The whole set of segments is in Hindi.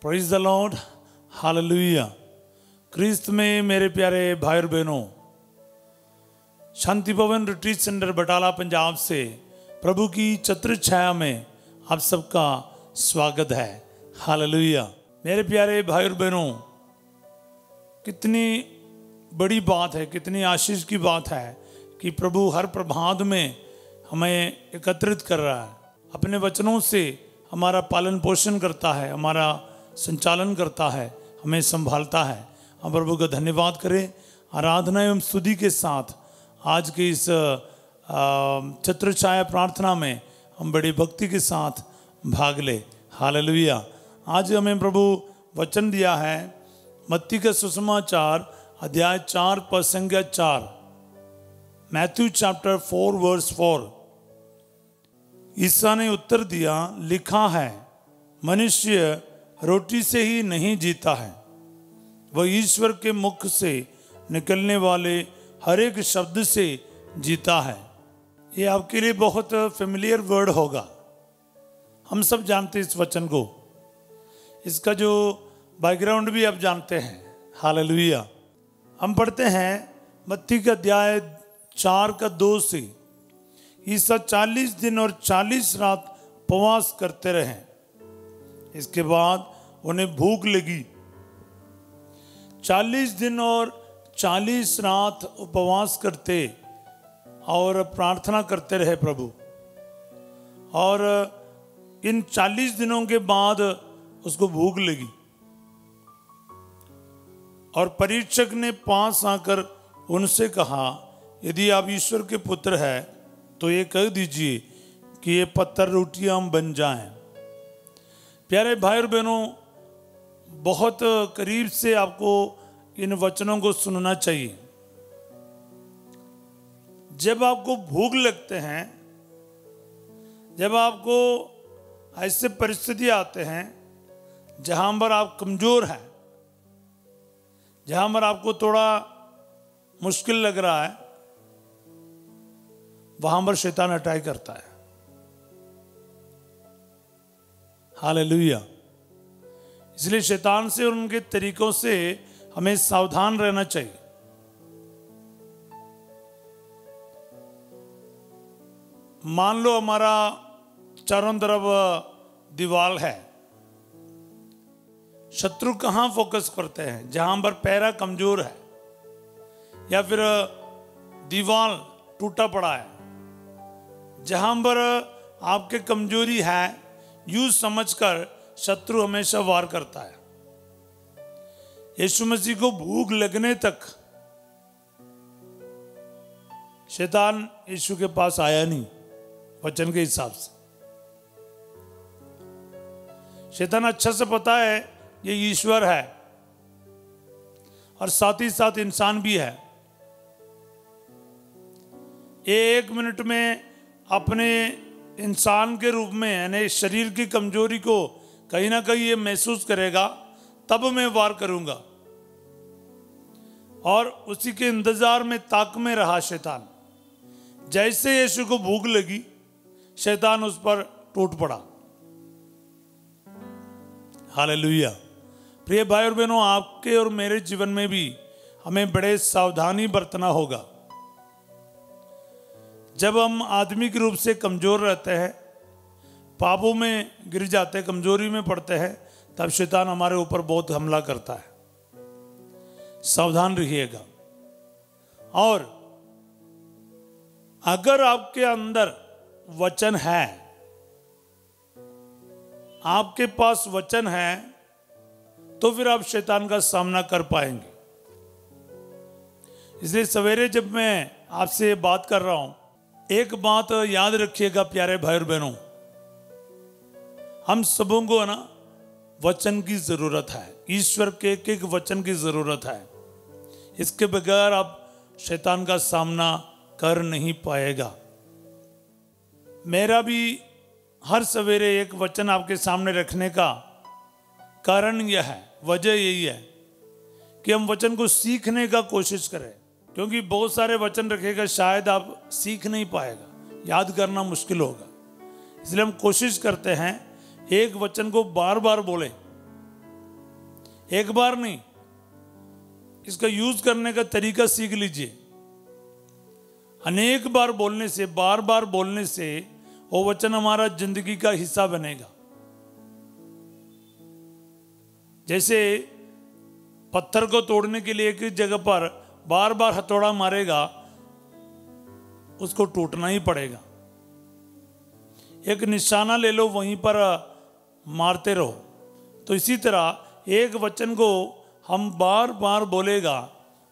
Praise the lord, hallelujah. क्रिस्त में मेरे प्यारे भाई और बहनों, शांति भवन रिट्रीट सेंटर बटाला पंजाब से प्रभु की छत्र छाया में आप सबका स्वागत है। हालेलुया। मेरे प्यारे भाई और बहनों, कितनी बड़ी बात है, कितनी आशीष की बात है कि प्रभु हर प्रभात में हमें एकत्रित कर रहा है, अपने वचनों से हमारा पालन पोषण करता है, हमारा संचालन करता है, हमें संभालता है। हम प्रभु का धन्यवाद करें। आराधना एवं स्तुति के साथ आज के इस छत्र छाया प्रार्थना में हम बड़ी भक्ति के साथ भाग ले। हालेलुया। आज हमें प्रभु वचन दिया है मत्ती का सुसमाचार अध्याय 4 पद संख्या 4, मैथ्यू चैप्टर 4 वर्स 4। ईसा ने उत्तर दिया, लिखा है, मनुष्य रोटी से ही नहीं जीता है, वह ईश्वर के मुख से निकलने वाले हर एक शब्द से जीता है। ये आपके लिए बहुत फेमिलियर वर्ड होगा, हम सब जानते हैं इस वचन को, इसका जो बैकग्राउंड भी आप जानते हैं। हालेलुया। हम पढ़ते हैं मत्ती का अध्याय 4 का 2 से। ईसा 40 दिन और 40 रात उपवास करते रहे। इसके बाद उन्हें भूख लगी। 40 दिन और 40 रात उपवास करते और प्रार्थना करते रहे प्रभु। और इन 40 दिनों के बाद उसको भूख लगी और परीक्षक ने पास आकर उनसे कहा, यदि आप ईश्वर के पुत्र हैं तो ये कह दीजिए कि ये पत्थर रोटियां बन जाएं। प्यारे भाई और बहनों, बहुत करीब से आपको इन वचनों को सुनना चाहिए। जब आपको भूख लगते हैं, जब आपको ऐसे परिस्थिति आते हैं जहां पर आप कमजोर हैं, जहां पर आपको थोड़ा मुश्किल लग रहा है, वहां पर शैतान अटैक करता है। हालेलुया। इसलिए शैतान से और उनके तरीकों से हमें सावधान रहना चाहिए। मान लो हमारा चारों तरफ दीवार है, शत्रु कहां फोकस करते हैं? जहां पर पैरा कमजोर है या फिर दीवार टूटा पड़ा है, जहां पर आपके कमजोरी है, यूं समझकर शत्रु हमेशा वार करता है। यीशु मसीह को भूख लगने तक शैतान यीशु के पास आया नहीं। वचन के हिसाब से शैतान अच्छा से पता है ये ईश्वर है और साथ ही साथ इंसान भी है। एक मिनट में अपने इंसान के रूप में, यानी शरीर की कमजोरी को कहीं ना कहीं ये महसूस करेगा, तब मैं वार करूंगा। और उसी के इंतजार में ताक में रहा शैतान। जैसे यीशु को भूख लगी, शैतान उस पर टूट पड़ा। हालेलुया। प्रिय भाई और बहनों, आपके और मेरे जीवन में भी हमें बड़े सावधानी बरतना होगा। जब हम आदमिक रूप से कमजोर रहते हैं, पापों में गिर जाते हैं, कमजोरी में पड़ते हैं, तब शैतान हमारे ऊपर बहुत हमला करता है। सावधान रहिएगा। और अगर आपके अंदर वचन है, आपके पास वचन है, तो फिर आप शैतान का सामना कर पाएंगे। इसलिए सवेरे जब मैं आपसे बात कर रहा हूं, एक बात याद रखिएगा प्यारे भाई और बहनों, हम सबों को ना वचन की जरूरत है। ईश्वर के एक एक वचन की जरूरत है। इसके बगैर आप शैतान का सामना कर नहीं पाएगा। मेरा भी हर सवेरे एक वचन आपके सामने रखने का कारण यह है, वजह यही है कि हम वचन को सीखने का कोशिश करें। क्योंकि बहुत सारे वचन रखेगा, शायद आप सीख नहीं पाएगा, याद करना मुश्किल होगा। इसलिए हम कोशिश करते हैं एक वचन को बार बार बोले, एक बार नहीं, इसका यूज करने का तरीका सीख लीजिए। अनेक बार बोलने से, बार बार बोलने से वो वचन हमारा जिंदगी का हिस्सा बनेगा। जैसे पत्थर को तोड़ने के लिए एक जगह पर बार बार हथौड़ा मारेगा, उसको टूटना ही पड़ेगा। एक निशाना ले लो, वहीं पर मारते रहो। तो इसी तरह एक वचन को हम बार बार बोलेगा,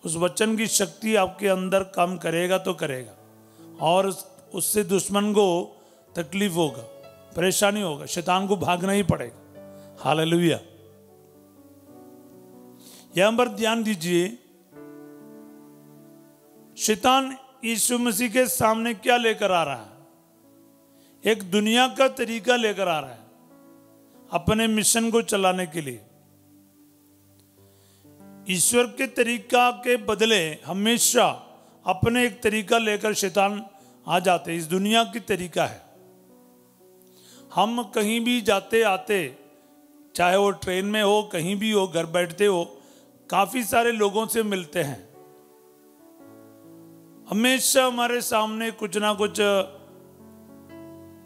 उस वचन की शक्ति आपके अंदर काम करेगा तो करेगा, और उससे दुश्मन को तकलीफ होगा, परेशानी होगा, शैतान को भागना ही पड़ेगा। हालेलुया। यहां पर ध्यान दीजिए, शैतान यीशु मसीह के सामने क्या लेकर आ रहा है? एक दुनिया का तरीका लेकर आ रहा है अपने मिशन को चलाने के लिए। ईश्वर के तरीका के बदले हमेशा अपने एक तरीका लेकर शैतान आ जाते। इस दुनिया की तरीका है, हम कहीं भी जाते आते, चाहे वो ट्रेन में हो, कहीं भी हो, घर बैठते हो, काफी सारे लोगों से मिलते हैं। हमेशा हमारे सामने कुछ ना कुछ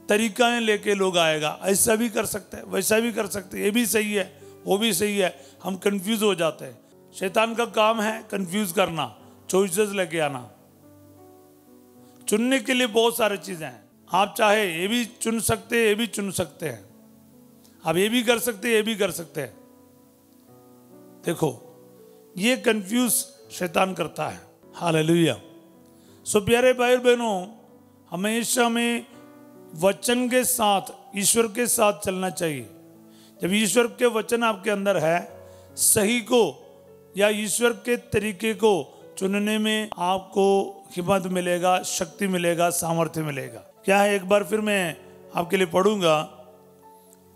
तरीकाएं लेके लोग आएगा। ऐसा भी कर सकते हैं, वैसा भी कर सकते हैं, ये भी सही है, वो भी सही है। हम कंफ्यूज हो जाते हैं। शैतान का काम है कंफ्यूज करना, चॉइसेस लेके आना। चुनने के लिए बहुत सारी चीजें हैं। आप चाहे ये भी चुन सकते हैं, ये भी चुन सकते हैं, आप ये भी कर सकते हैं, ये भी कर सकते हैं। देखो, ये कंफ्यूज शैतान करता है। हालेलुया। सो प्यारे भाई और बहनों, हमेशा हमें वचन के साथ, ईश्वर के साथ चलना चाहिए। जब ईश्वर के वचन आपके अंदर है, सही को या ईश्वर के तरीके को चुनने में आपको हिम्मत मिलेगा, शक्ति मिलेगा, सामर्थ्य मिलेगा। क्या है, एक बार फिर मैं आपके लिए पढ़ूंगा।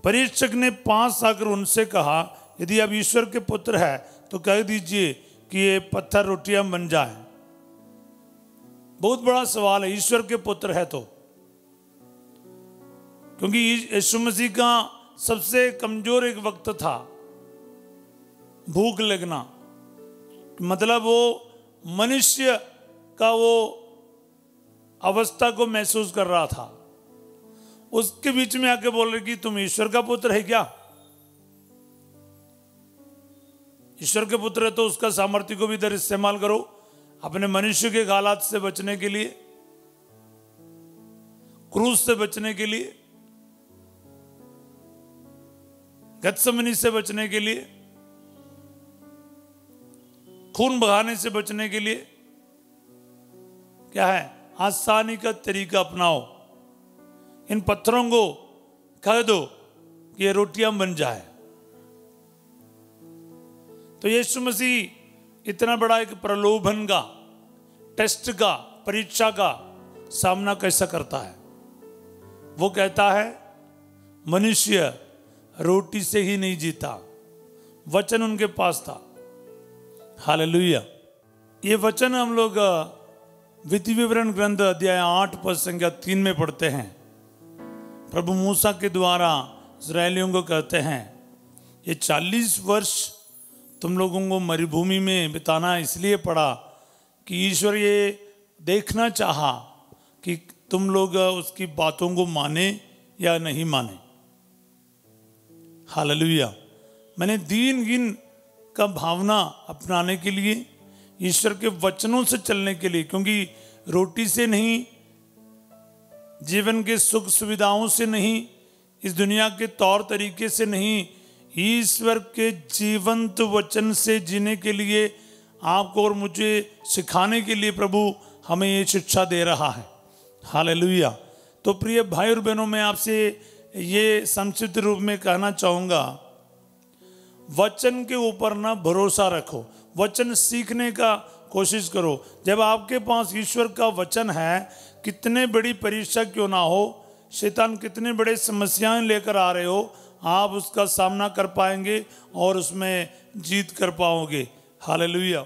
परीक्षक ने 5 आकर उनसे कहा, यदि आप ईश्वर के पुत्र हैं तो कह दीजिए कि ये पत्थर रोटियां बन जाए। बहुत बड़ा सवाल है, ईश्वर के पुत्र है तो, क्योंकि यीशु मसीह का सबसे कमजोर एक वक्त था, भूख लगना। मतलब वो मनुष्य का वो अवस्था को महसूस कर रहा था। उसके बीच में आके बोल रहे कि तुम ईश्वर का पुत्र है क्या? ईश्वर के पुत्र है तो उसका सामर्थ्य को भी इधर इस्तेमाल करो अपने मनुष्य के हालात से बचने के लिए, क्रूस से बचने के लिए, गत्समनी से बचने के लिए, खून बहाने से बचने के लिए। क्या है, आसानी का तरीका अपनाओ। इन पत्थरों को कह दो कि ये रोटियां बन जाए। तो यीशु मसीह इतना बड़ा एक प्रलोभन का, टेस्ट का, परीक्षा का सामना कैसा करता है? वो कहता है, मनुष्य रोटी से ही नहीं जीता। वचन उनके पास था। हालेलुया। ये वचन हम लोग विधि विवरण ग्रंथ अध्याय 8 पद संख्या 3 में पढ़ते हैं। प्रभु मूसा के द्वारा इस्राएलियों को कहते हैं, ये 40 वर्ष तुम लोगों को मरुभूमि में बिताना इसलिए पड़ा कि ईश्वर ये देखना चाहा कि तुम लोग उसकी बातों को माने या नहीं माने। हालेलुया। मैंने दीन का भावना अपनाने के लिए, ईश्वर के वचनों से चलने के लिए, क्योंकि रोटी से नहीं, जीवन के सुख सुविधाओं से नहीं, इस दुनिया के तौर तरीके से नहीं, ईश्वर के जीवंत वचन से जीने के लिए आपको और मुझे सिखाने के लिए प्रभु हमें ये शिक्षा दे रहा है। हालेलुया। तो प्रिय भाई और बहनों, मैं आपसे ये संक्षिप्त रूप में कहना चाहूँगा, वचन के ऊपर ना भरोसा रखो, वचन सीखने का कोशिश करो। जब आपके पास ईश्वर का वचन है, कितने बड़ी परीक्षा क्यों ना हो, शैतान कितने बड़े समस्याएं लेकर आ रहे हो, आप उसका सामना कर पाएंगे और उसमें जीत कर पाओगे। हालेलुया।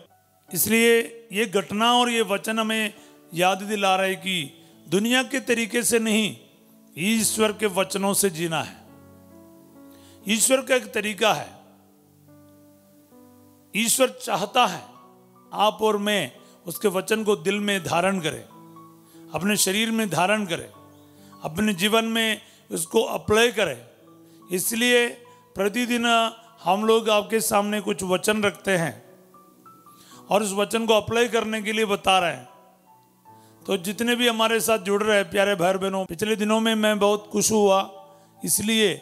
इसलिए ये घटना और ये वचन हमें याद दिला रहा है कि दुनिया के तरीके से नहीं, ईश्वर के वचनों से जीना है। ईश्वर का एक तरीका है, ईश्वर चाहता है आप और मैं उसके वचन को दिल में धारण करें, अपने शरीर में धारण करें, अपने जीवन में उसको अप्लाई करें। इसलिए प्रतिदिन हम लोग आपके सामने कुछ वचन रखते हैं और उस वचन को अप्लाई करने के लिए बता रहे हैं। तो जितने भी हमारे साथ जुड़ रहे हैं प्यारे भाई बहनों, पिछले दिनों में मैं बहुत खुश हुआ, इसलिए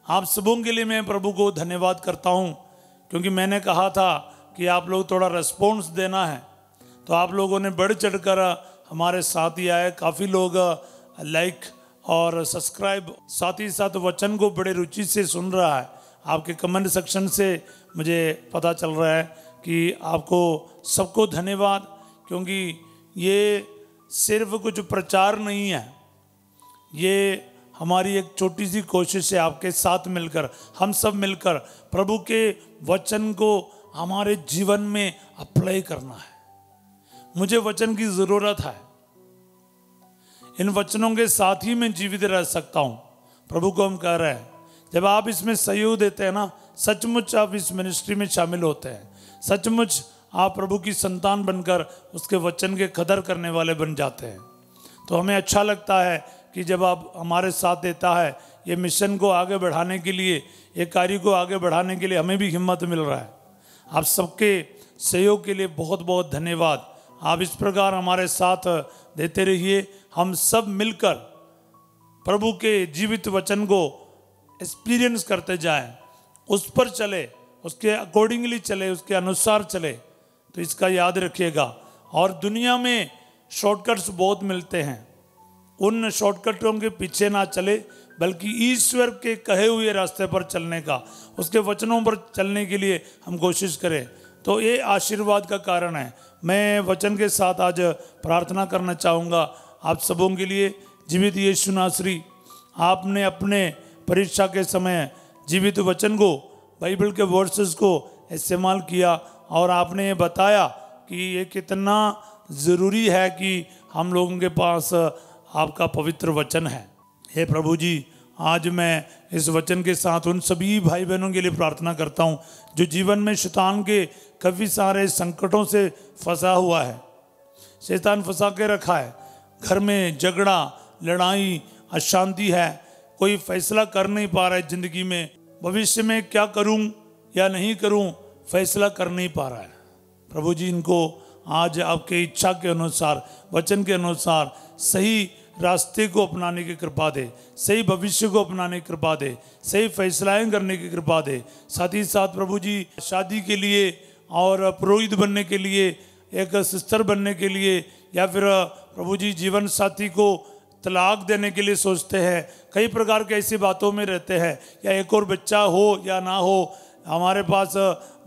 आप सबों के लिए मैं प्रभु को धन्यवाद करता हूं, क्योंकि मैंने कहा था कि आप लोग थोड़ा रिस्पॉन्स देना है, तो आप लोगों ने बढ़ चढ़कर हमारे साथ ही आए। काफ़ी लोग लाइक और सब्सक्राइब, साथ ही साथ वचन को बड़े रुचि से सुन रहा है। आपके कमेंट सेक्शन से मुझे पता चल रहा है कि आपको सबको धन्यवाद, क्योंकि ये सिर्फ कुछ प्रचार नहीं है, ये हमारी एक छोटी सी कोशिश है आपके साथ मिलकर, हम सब मिलकर प्रभु के वचन को हमारे जीवन में अप्लाई करना है। मुझे वचन की ज़रूरत है, इन वचनों के साथ ही मैं जीवित रह सकता हूँ। प्रभु को हम कह रहे हैं, जब आप इसमें सहयोग देते हैं ना, सचमुच आप इस मिनिस्ट्री में शामिल होते हैं, सचमुच आप प्रभु की संतान बनकर उसके वचन के कदर करने वाले बन जाते हैं। तो हमें अच्छा लगता है कि जब आप हमारे साथ देता है, ये मिशन को आगे बढ़ाने के लिए, ये कार्य को आगे बढ़ाने के लिए हमें भी हिम्मत मिल रहा है। आप सबके सहयोग के लिए बहुत बहुत धन्यवाद। आप इस प्रकार हमारे साथ देते रहिए, हम सब मिलकर प्रभु के जीवित वचन को एक्सपीरियंस करते जाएं, उस पर चले, उसके अकॉर्डिंगली चले, उसके अनुसार चले। तो इसका याद रखिएगा। और दुनिया में शॉर्टकट्स बहुत मिलते हैं, उन शॉर्टकटों के पीछे ना चले, बल्कि ईश्वर के कहे हुए रास्ते पर चलने का, उसके वचनों पर चलने के लिए हम कोशिश करें। तो ये आशीर्वाद का कारण है। मैं वचन के साथ आज प्रार्थना करना चाहूँगा आप सबों के लिए। जीवित यीशु नासरी, आपने अपने परीक्षा के समय जीवित वचन को, बाइबल के वर्सेस को इस्तेमाल किया और आपने ये बताया कि ये कितना ज़रूरी है कि हम लोगों के पास आपका पवित्र वचन है। हे प्रभु जी, आज मैं इस वचन के साथ उन सभी भाई बहनों के लिए प्रार्थना करता हूँ जो जीवन में शैतान के काफ़ी सारे संकटों से फंसा हुआ है। शैतान फंसा के रखा है, घर में झगड़ा, लड़ाई, अशांति है, कोई फैसला कर नहीं पा रहा है ज़िंदगी में, भविष्य में क्या करूं या नहीं करूं फैसला कर नहीं पा रहा है। प्रभु जी, इनको आज आपके इच्छा के अनुसार, वचन के अनुसार सही रास्ते को अपनाने की कृपा दे, सही भविष्य को अपनाने की कृपा दे, सही फैसलाएं करने की कृपा दे। साथ ही साथ प्रभु जी, शादी के लिए और पुरोहित बनने के लिए, एक सिस्टर बनने के लिए, या फिर प्रभु जी जीवन साथी को तलाक देने के लिए सोचते हैं, कई प्रकार की ऐसी बातों में रहते हैं, या एक और बच्चा हो या ना हो, हमारे पास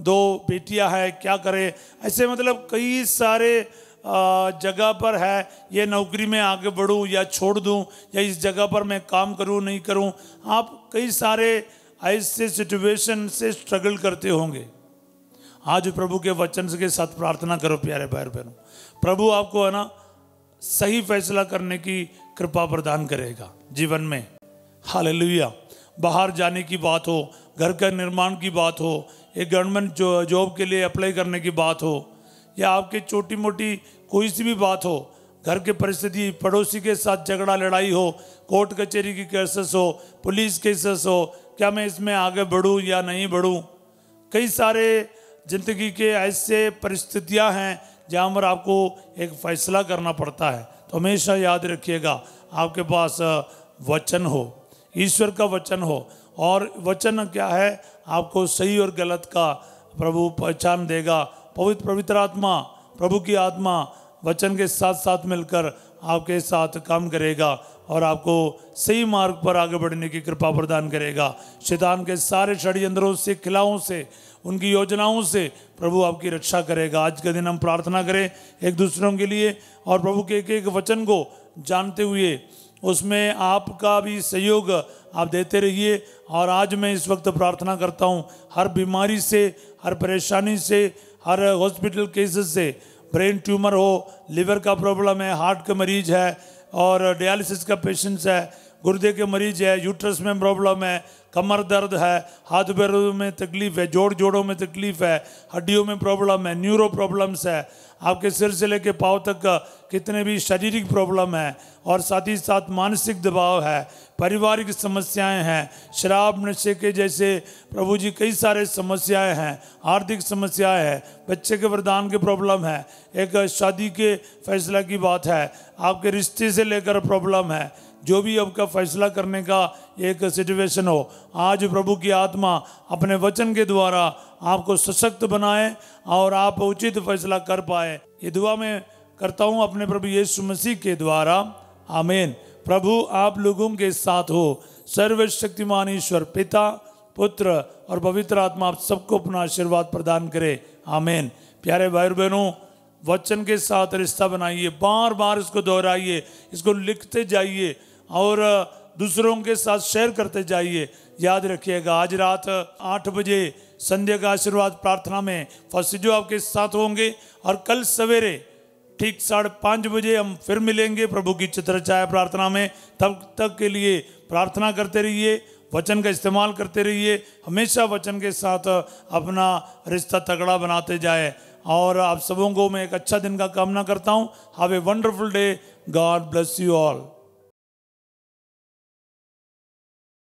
2 बेटियां हैं, क्या करें, ऐसे मतलब कई सारे जगह पर है, ये नौकरी में आगे बढ़ूं या छोड़ दूं, या इस जगह पर मैं काम करूं नहीं करूं। आप कई सारे ऐसे सिचुएशन से स्ट्रगल करते होंगे। आज प्रभु के वचन के साथ प्रार्थना करो प्यारे भाई बहनों, प्रभु आपको है ना सही फैसला करने की कृपा प्रदान करेगा जीवन में। हालेलुया। बाहर जाने की बात हो, घर का निर्माण की बात हो, एक गवर्नमेंट जॉब के लिए अप्लाई करने की बात हो, या आपकी छोटी मोटी कोई सी भी बात हो, घर के परिस्थिति, पड़ोसी के साथ झगड़ा लड़ाई हो, कोर्ट कचहरी की केसेस हो, पुलिस केसेस हो, क्या मैं इसमें आगे बढ़ूं या नहीं बढ़ूं। कई सारे ज़िंदगी के ऐसे परिस्थितियां हैं जहाँ पर आपको एक फ़ैसला करना पड़ता है। तो हमेशा याद रखिएगा, आपके पास वचन हो, ईश्वर का वचन हो, और वचन क्या है, आपको सही और गलत का प्रभु पहचान देगा। पवित्र आत्मा, प्रभु की आत्मा वचन के साथ साथ मिलकर आपके साथ काम करेगा और आपको सही मार्ग पर आगे बढ़ने की कृपा प्रदान करेगा। शैतान के सारे षड्यंत्रों से, खिलाओं से, उनकी योजनाओं से प्रभु आपकी रक्षा करेगा। आज के दिन हम प्रार्थना करें एक दूसरों के लिए, और प्रभु के एक एक वचन को जानते हुए उसमें आपका भी सहयोग आप देते रहिए। और आज मैं इस वक्त प्रार्थना करता हूँ, हर बीमारी से, हर परेशानी से, हर हॉस्पिटल केसेस से, ब्रेन ट्यूमर हो, लिवर का प्रॉब्लम है, हार्ट का मरीज है, और डायलिसिस का पेशेंट्स है, गुर्दे के मरीज है, यूट्रस में प्रॉब्लम है, कमर दर्द है, हाथ पैरों में तकलीफ है, जोड़ों में तकलीफ है, हड्डियों में प्रॉब्लम है, न्यूरो प्रॉब्लम्स है, आपके सिर से लेके पाँव तक का कितने भी शारीरिक प्रॉब्लम है, और साथ ही साथ मानसिक दबाव है, पारिवारिक समस्याएं हैं, शराब नशे के जैसे प्रभु जी कई सारे समस्याएं हैं, आर्थिक समस्याएं हैं, बच्चे के वरदान के प्रॉब्लम है, एक शादी के फैसला की बात है, आपके रिश्ते से लेकर प्रॉब्लम है, जो भी आपका फैसला करने का एक सिचुएशन हो, आज प्रभु की आत्मा अपने वचन के द्वारा आपको सशक्त बनाए और आप उचित फैसला कर पाए। ये दुआ मैं करता हूँ अपने प्रभु यीशु मसीह के द्वारा, आमीन। प्रभु आप लोगों के साथ हो। सर्वशक्तिमान ईश्वर पिता, पुत्र और पवित्र आत्मा आप सबको अपना आशीर्वाद प्रदान करे, आमीन। प्यारे भाई बहनों, वचन के साथ रिश्ता बनाइए, बार बार इसको दोहराइए, इसको लिखते जाइए और दूसरों के साथ शेयर करते जाइए। याद रखिएगा, आज रात 8 बजे संध्या का आशीर्वाद प्रार्थना में फसीजो आपके साथ होंगे, और कल सवेरे ठीक 5:30 बजे हम फिर मिलेंगे प्रभु की छत्रछाया प्रार्थना में। तब तक के लिए प्रार्थना करते रहिए, वचन का इस्तेमाल करते रहिए, हमेशा वचन के साथ अपना रिश्ता तगड़ा बनाते जाए। और आप सबों को मैं एक अच्छा दिन का कामना करता हूँ। Have a wonderful day. God bless you all.